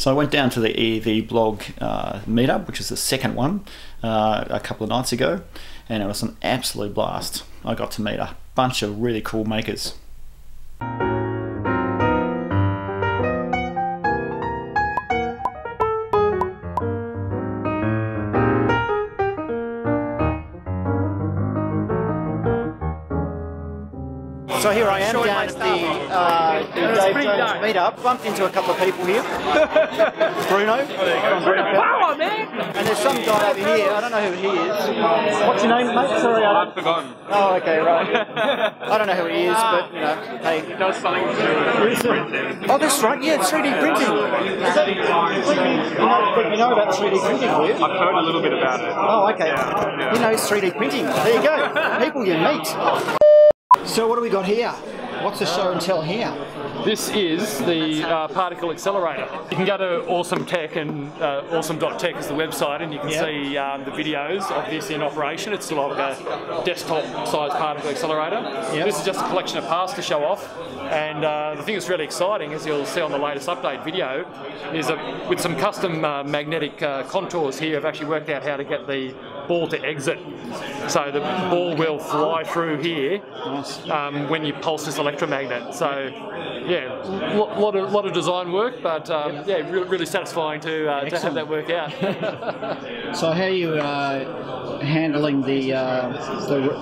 So I went down to the EV blog meetup, which is the second one, a couple of nights ago, and it was an absolute blast. I got to meet a bunch of really cool makers. So here I am down at the Dave Jones meetup. Bumped into a couple of people here. Bruno. Wow, man! And there's some guy over here. I don't know who he is. What's your name, mate? Sorry, I've forgotten. Oh, okay, right. I don't know who he is, but you know, hey. He does something to do with 3D printing. Oh, that's right. Yeah, 3D printing. You know about 3D printing, do you? I've heard a little bit about it. Oh, okay. Yeah. He knows 3D printing. There you go. People you meet. So what do we got here? What's the show and tell here? This is the particle accelerator. You can go to Awesome Tech, and awesome.tech is the website, and you can see the videos of this in operation. It's like a desktop-sized particle accelerator. This is just a collection of parts to show off. And the thing that's really exciting, as you'll see on the latest update video, is that with some custom magnetic contours here, I've actually worked out how to get the ball to exit. So the ball will fly through here when you pulse this electromagnet. So yeah, a lot of design work, but yeah, really satisfying to have that work out. So how are you handling the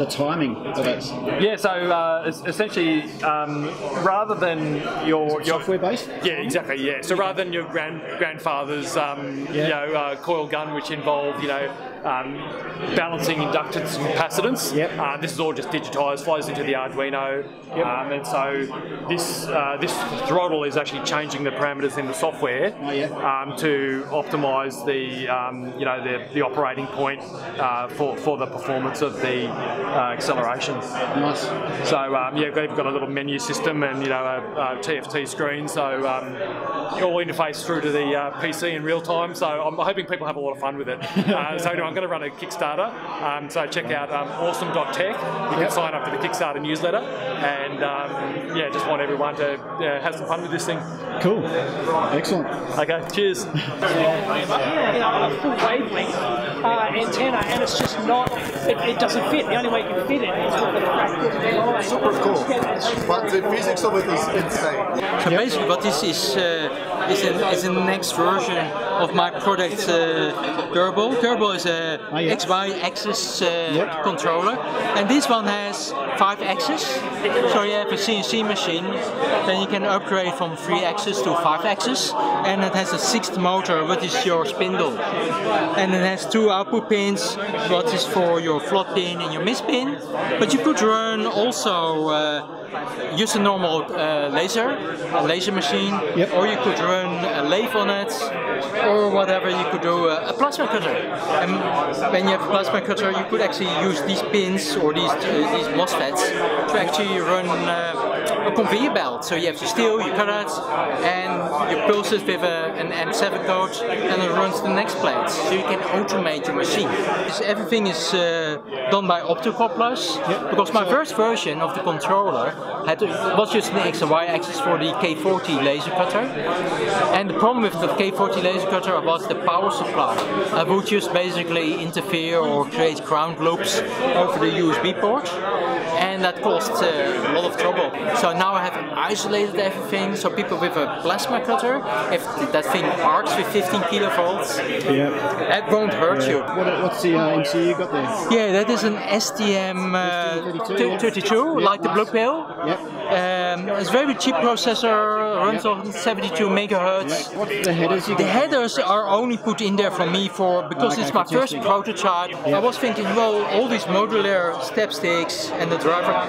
timing for that? Yeah, so essentially, rather than your software based. Yeah, exactly. Yeah, so rather than your grandfather's coil gun, which involved balancing inductance and capacitance. This is all just digitized, flows into the Arduino, and so this throttle is actually changing the parameters in the software to optimize the operating point for the performance of the acceleration. Nice. So we've got a little menu system and a TFT screen, so all interface through to the PC in real time. So I'm hoping people have a lot of fun with it. So anyway, I'm going to run a Kickstarter, so check out awesome.tech. You can sign up for the Kickstarter newsletter, and just want everyone to have some fun with this thing. Cool. Excellent. Okay, cheers. A full wavelength antenna, and it's just not, it doesn't fit. The only way you can fit it is with the practice. Super cool. But the physics of it is insane. So basically what this is the next version of my product Kerbal. Kerbal is a XY axis controller, and this one has 5 axes. So you have a CNC machine, then you can upgrade from 3 axis to 5 axis, and it has a 6th motor, which is your spindle. And it has 2 output pins, what is for your float pin and your miss pin. But you could run also use a normal laser machine, or you could run a lathe on it, or whatever. You could do a plasma cutter. And when you have a plasma cutter, you could actually use these pins or these MOSFETs to actually run a conveyor belt. So you have your steel, you cut it, and you pulse it with an M7 code, and it runs the next plate. So you can automate your machine. Everything is done by OptoCouplers, because my first version of the controller was just an X and Y axis for the K40 laser cutter. And the problem with the K40 laser cutter was the power supply. I would just basically interfere or create ground loops over the USB port, and that caused a lot of trouble. So now I have isolated everything, so people with a plasma cutter, if that thing arcs with 15 kilovolts, it won't hurt you. What's the MCU you got there? Yeah, that is an STM32, like the Blue Pill. It's a very cheap processor, runs on 72 megahertz. What's the headers you got? The headers are only put in there for me because it's my first prototype. I was thinking, well, all these modular step sticks and the driver,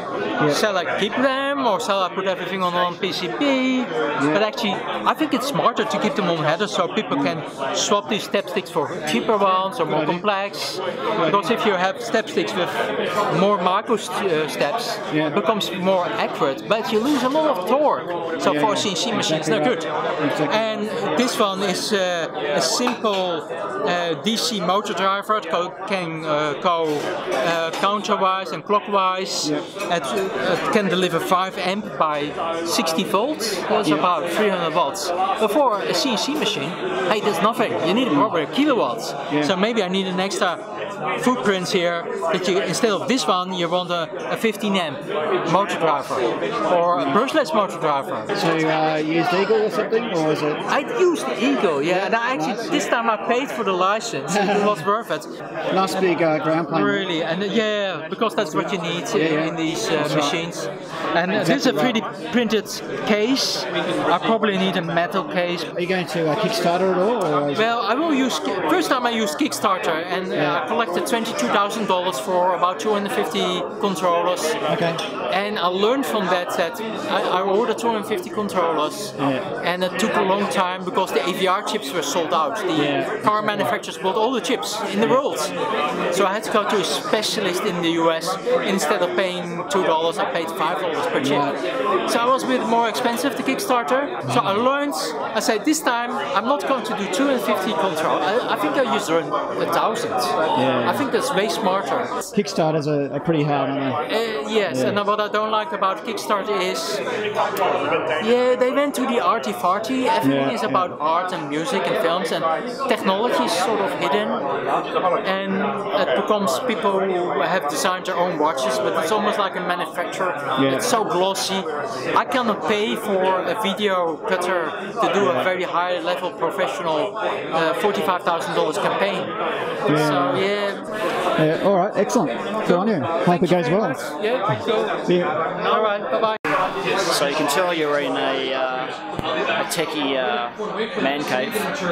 shall I keep them or shall I put everything on PCB? But actually, I think it's smarter to keep them on headers so people can swap these step sticks for cheaper ones or more complex. Because if you have step sticks with more micro steps, it becomes more accurate, but you lose a lot of torque. So for a CNC machine, it's not good. And this one is a simple DC motor driver. It can go counterwise and clockwise. It can deliver 5 5 amp by 60 volts. That's about 300 watts. Before a CNC machine, hey, there's nothing. You need probably kilowatts. So maybe I need an extra footprint here that you, instead of this one, you want a 15 amp motor driver or a brushless motor driver. So you used Eagle or something, or is it? I used the Eagle, yeah, and I actually this time I paid for the license. It was worth it. Nice big ground plane. Really, and yeah, because that's what you need in these machines. And this is a 3D printed case. I probably need a metal case. Are you going to Kickstarter at all? Or well, I will use. First time I used Kickstarter, and I collected $22,000 for about 250 controllers. Okay. And I learned from that I ordered 250 controllers, and it took a long time because the AVR chips were sold out. The car manufacturers bought all the chips in the world, so I had to go to a specialist in the US. Instead of paying $2, I paid $5 per chip. So I was a bit more expensive to Kickstarter. So I learned. I said this time I'm not going to do 250 controllers. I think I used 1,000. I think that's way smarter. Kickstarters are pretty hard, aren't they? Yes, and what I don't like about Kickstarter is, they went to the arty-farty. Everything is about art and music and films, and technology is sort of hidden. And it becomes people who have designed their own watches, but it's almost like a manufacturer. It's so glossy. I cannot pay for a video cutter to do a very high-level professional $45,000 campaign. So all right, excellent. Good on you. Hope it goes well. Yeah, cool. See you. All right, bye-bye. So you can tell you're in a techie man cave. It's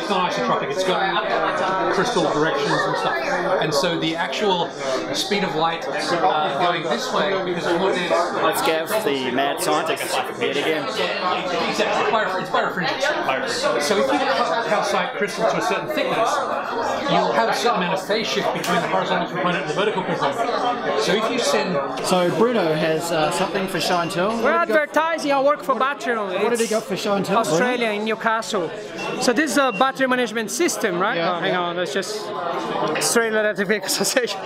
not isotropic, it's got crystal directions and stuff. And so the actual speed of light going this way, because it's more dense. Let's give the mad scientist it again. Exactly, it's birefringence. So if you calcite crystal to a certain thickness, you'll have a certain amount of phase shift between the horizontal component and the vertical component. So if you send... So Bruno has something for show and tell. We're advertising our work for battery. What did he got for show and tell? Australia, in Newcastle. So this is a battery management system, right? Hang on, let's just Australia Electric Association.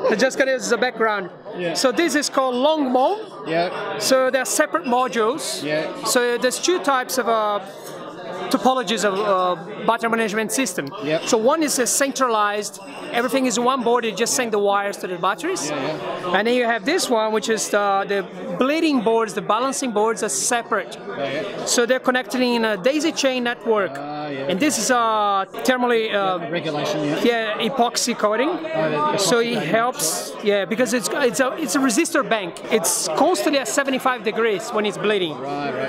I'm just gonna use the background. So this is called long mode. So they're separate modules. So there's two types of topologies of battery management system. So one is a centralized, everything is one board, you just send the wires to the batteries. And then you have this one, which is the bleeding boards, the balancing boards are separate. So they're connected in a daisy chain network. And this is a thermally regulation, epoxy coating. So it helps, because it's a resistor bank. It's constantly at 75 degrees when it's bleeding.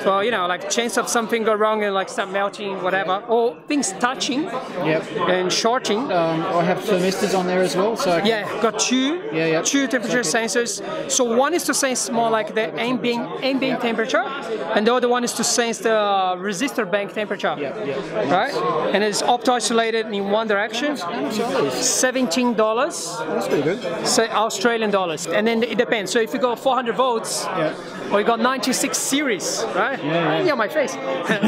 So like chance of something go wrong and like start melting, whatever, or things touching and shorting. I have thermistors on there as well. So got two temperature sensors. So one is to sense more like the ambient temperature, and the other one is to sense the resistor bank temperature. Right? And it's opto-isolated in one direction. $17. That's pretty good. So Australian dollars. And then it depends. So if you go 400 volts, or you got 96 series, right? My face.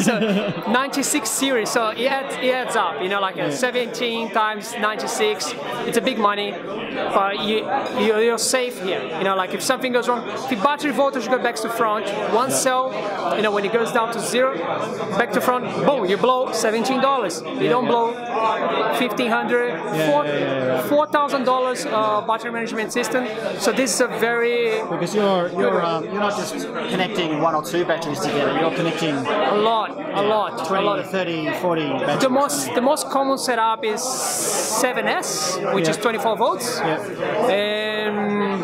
So 96 series. So it adds up. Like 17 times 96. It's a big money, but you're safe here. Like if something goes wrong, if the battery voltage goes back to front, one cell, when it goes down to 0, back to front, boom, you blow $17. You don't blow $1,500, $4,000 battery management system. So this is a very because you're not just connecting one or two batteries together. You're connecting a lot, 20, 30, 40 batteries. The most common setup is 7S, which is 24 volts, and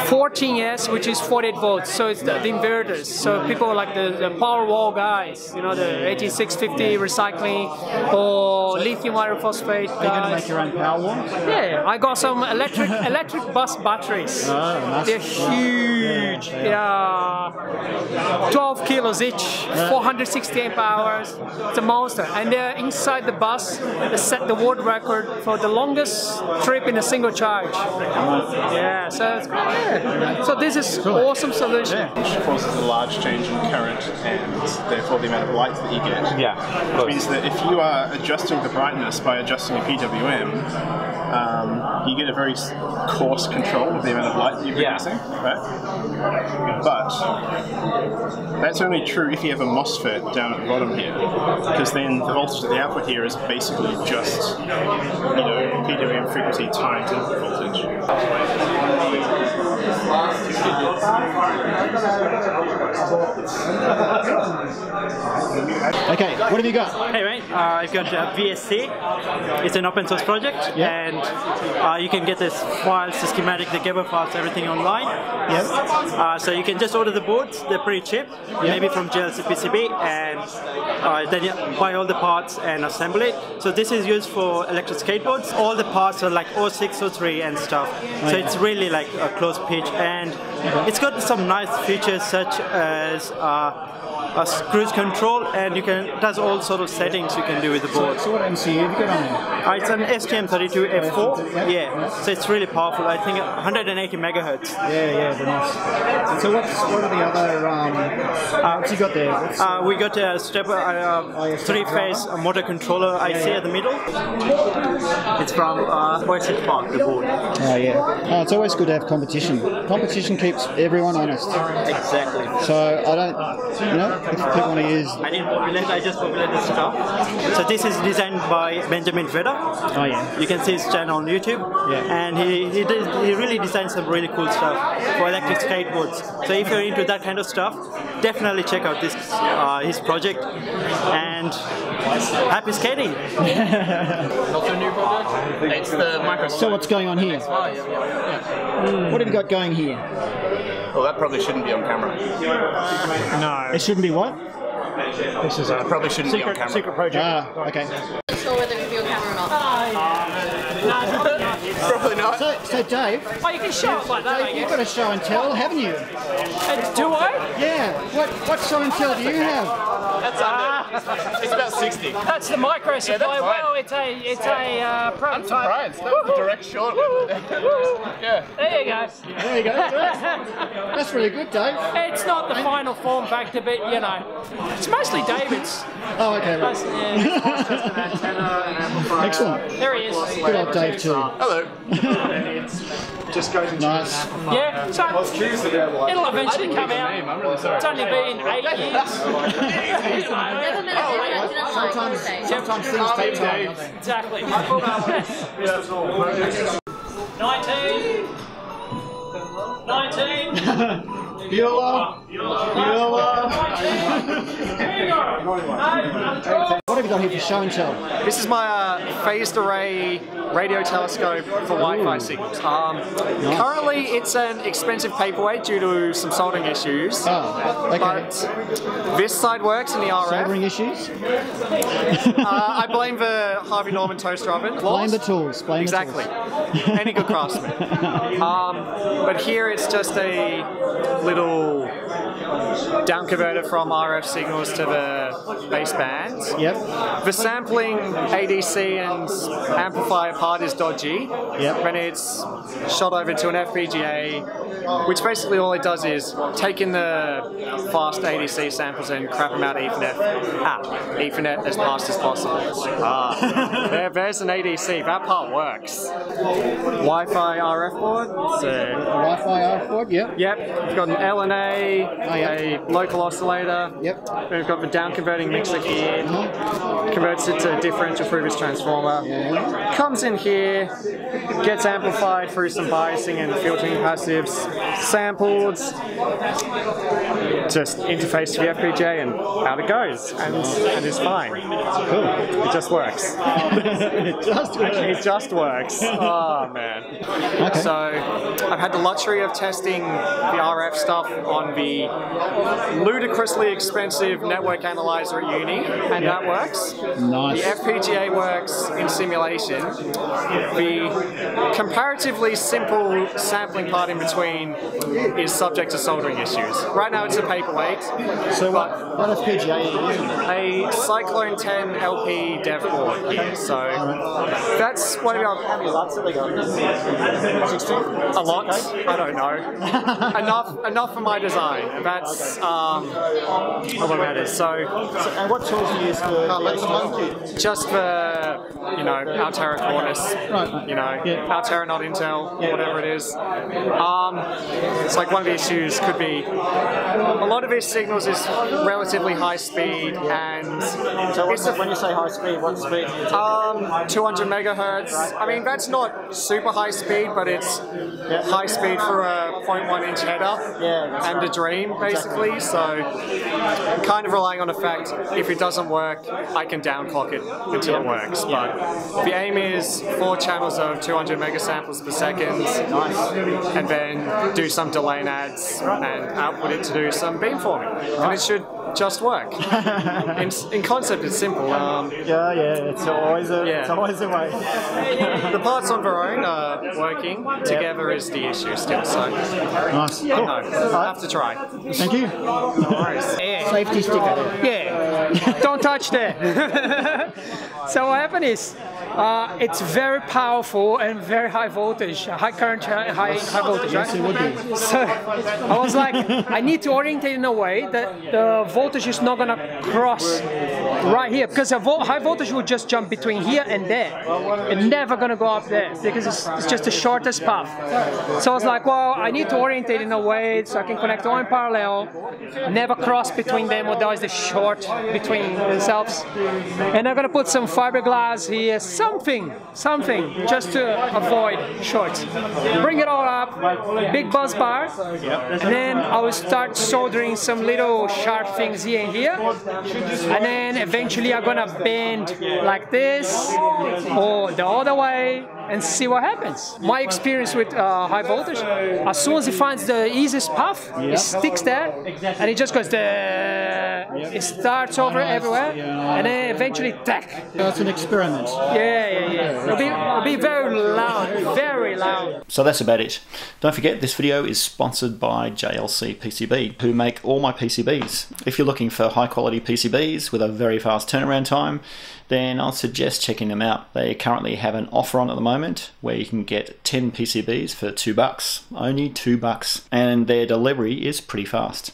14S, which is 48 volts. So it's the inverters. So people like the power wall guys, the 18650 recycling or lithium iron phosphate guys. Are you going to make your own power wall? Yeah, I got some electric bus batteries. Nice. They're huge. They are 12 kilos each, 460 amp hours. It's a monster. And they're inside the bus. They set the world record for the longest trip in a single charge. So it's great. So this is awesome solution. Which causes a large change in current and therefore the amount of light that you get. Which means that if you are adjusting the brightness by adjusting a PWM, you get a very coarse control of the amount of light that you're producing, right? But that's only true if you have a MOSFET down at the bottom here, because then the voltage of the output here is basically just, you know, PWM frequency times input voltage. Okay, what have you got? Hey mate, I've got VSC. It's an open source project, and you can get this files, the schematic, the Gerber files, everything online. So you can just order the boards. They're pretty cheap, maybe from JLC PCB, and then you buy all the parts and assemble it. So this is used for electric skateboards. All the parts are like 06, 03 and stuff. So it's really like a close pitch, and it's got some nice features such as a cruise control, and you can, does all sort of settings you can do with the board. So what MCU have you got on there? It's an STM32F4, yeah. So it's really powerful. I think 180 megahertz. Yeah, very nice. So what are the other, what's you got there? We got a stepper, three-phase motor controller IC at the middle. It's from Poison Park, the board. Oh yeah. It's always good to have competition. Competition keeps everyone honest. Exactly. So I don't, you know, if people want to use... I didn't populate, I just populated stuff. So this is designed by Benjamin Vedder. Oh yeah. You can see his channel on YouTube. Yeah. And he really designed some really cool stuff for electric skateboards. So if you're into that kind of stuff, definitely check out this his project. And happy skating! Not a new project? It's the Microsoft. So what's going on here? What have you got going here? Well, that probably shouldn't be on camera. No. It shouldn't be what? This is probably shouldn't be on camera. Secret project. Ah, okay. Sure whether it be on camera or not. Probably not. So Dave... Oh, you can show it like that, Dave, you've got a show and tell, haven't you? Do I? Yeah. What show and tell do you have? That's it's about 60. That's the micro supply. Well, it's a prototype. I'm surprised. That was a direct shot. Yeah. There you go. There you go. That's really good, Dave. It's not the final form factor, but you know, it's mostly David's. Oh, okay. Right. Excellent. There he is. Good old Dave too. Hello. Just goes into Nice. Yeah, so it'll eventually come out. I'm really sorry. It's only been 8 years. Never met a Sometimes things take time. Exactly. 19. 19. Bueller. What have you got here for show and tell? This is my phased array radio telescope for Wi-Fi signals. Currently, it's an expensive paperweight due to some soldering issues. Oh, okay. But this side works in the RF. Soldering issues? I blame the Harvey Norman toaster oven. Blame the tools. Blame exactly. the tools. Any good craftsman. But here it's just a little down converter from RF signals to the baseband. Yep. The sampling ADC and amplifier part is dodgy. Yep. When it's shot over to an FPGA, which basically all it does is take in the fast ADC samples and crap them out Ethernet as fast as possible. There's an ADC. That part works. Wi-Fi RF board. So Wi-Fi RF board. Yep. Yep. We've got an LNA, a local oscillator. Yep. We've got the down converting mixer here. Converts it to a differential through this transformer. Yeah. Comes in here, gets amplified through some biasing and filtering passives, sampled, just interface to the FPGA and out it goes, and it's fine. Cool. It just works. It just works. Oh man. Okay. So I've had the luxury of testing the RF stuff on the ludicrously expensive network analyzer at uni, and that works. Nice. The FPGA works in simulation. The comparatively simple sampling part in between is subject to soldering issues. Right now it's a paper paperweight. So what FPGA are you using? A Cyclone 10 LP dev board here. So that's what about. How many lots have they got? 60? A lot? I don't know. enough for my design. That's what about it. So and what tools do you use for just for Altera Cornus, Altera not Intel, whatever it is. It's like one of the issues could be a lot of these signals is relatively high speed, and so when you say high speed, what speed? 200 megahertz. I mean, that's not super high speed, but it's high speed for a 0.1 inch header and a dream, basically. So I'm kind of relying on the fact if it doesn't work, I can downclock it until it works. But the aim is 4 channels of 200 megasamples per second, and then do some delay adds and output it to do some beamforming, and it should just work. In concept, it's simple. It's always a way. The parts on their own are working. Together is the issue still. So nice. Cool. I'll have to try. Thank you. No worries. Safety sticker. Yeah. Don't touch that. So what happened is, it's very powerful and very high voltage, high current, high voltage, right? Yes, it would be. So I was like, I need to orientate in a way that the voltage is not gonna cross right here, because a high voltage will just jump between here and there. It's never gonna go up there because it's just the shortest path. So I was like, well, I need to orientate in a way so I can connect all in parallel, never cross between them, otherwise they short between themselves. And I'm gonna put some fiberglass here, something, just to avoid shorts. Bring it all up, big bus bar, and then I will start soldering some little sharp things here and here, and then eventually I'm gonna bend like this or the other way and see what happens. My experience with high voltage, as soon as it finds the easiest path, it sticks there and it just goes there. It starts over everywhere and then eventually tack. That's an experiment. Yeah. It'll be very loud, very loud. So that's about it. Don't forget, this video is sponsored by JLC PCB, who make all my PCBs. If you're looking for high quality PCBs with a very fast turnaround time, then I'll suggest checking them out. They currently have an offer on at the moment where you can get 10 PCBs for $2, only $2, and their delivery is pretty fast.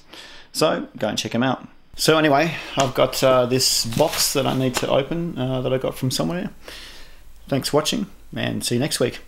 So go and check them out. So anyway, I've got this box that I need to open that I got from somewhere. Thanks for watching, and see you next week.